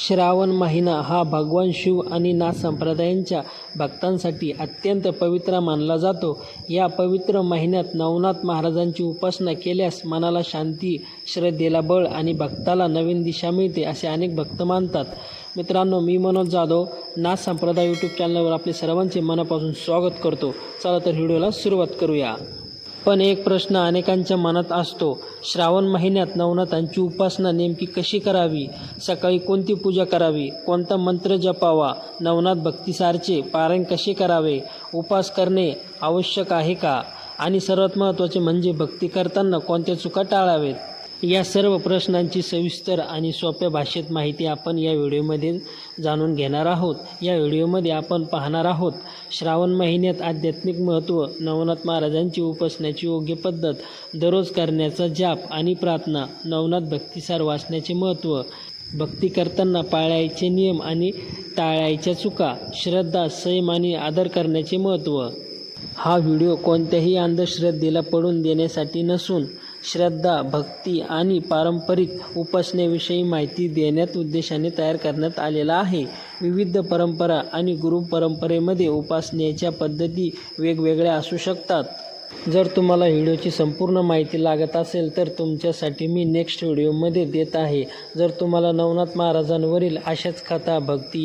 श्रावण महिना हा भगवान शिव आणि नाथ संप्रदायांच्या भक्तांसाठी अत्यंत पवित्र मानला जातो. या पवित्र महिन्यात नवनाथ महाराजांची उपासना केल्यास मनाला शांती, श्रद्धेला बळ आणि भक्ताला नवीन दिशा मिळते असे अनेक भक्त मानतात. मित्रांनो, मी मनोज जाधव नाथ संप्रदाय यूट्यूब चॅनलवर आपले सर्वांचे मनापासून स्वागत करतो. चला तर व्हिडिओला सुरुवात करूया. पण एक प्रश्न अनेकांच्या मनात असतो, श्रावण महिन्यात नवनाथांची उपासना नेमकी कशी करावी? सकाळी कोणती पूजा करावी? कोणता मंत्र जपावा? नवनाथ भक्तिसारचे पारायण कसे करावे? उपास करणे आवश्यक आहे का? आणि सर्वात महत्त्वाचे म्हणजे भक्ती करताना कोणत्या चुका टाळावेत? या सर्व प्रश्नांची सविस्तर आणि सोप्या भाषेत माहिती आपण या व्हिडिओमध्ये जाणून घेणार आहोत. या व्हिडिओमध्ये आपण पाहणार आहोत श्रावण महिन्यात आध्यात्मिक महत्त्व, नवनाथ महाराजांची उपासनेची योग्य पद्धत, दररोज करण्याचा जाप आणि प्रार्थना, नवनाथ भक्तिसार वाचण्याचे महत्त्व, भक्ती करताना पाळायचे नियम आणि टाळायच्या चुका, श्रद्धा, संयम आणि आदर करण्याचे महत्त्व. हा व्हिडिओ कोणत्याही अंधश्रद्धेला पडून देण्यासाठी नसून श्रद्धा, भक्ती आणि पारंपरिक उपासनेविषयी माहिती देण्यात उद्देशाने तयार करण्यात आलेला आहे. विविध परंपरा आणि गुरु परंपरेमध्ये उपासनेच्या पद्धती वेगवेगळ्या असू शकतात. जर तुम्हाला व्हिडिओची संपूर्ण माहिती लागत असेल तर तुमच्यासाठी मी नेक्स्ट व्हिडिओमध्ये देत आहे. जर तुम्हाला नवनाथ महाराजांवरील अशाच कथा, भक्ती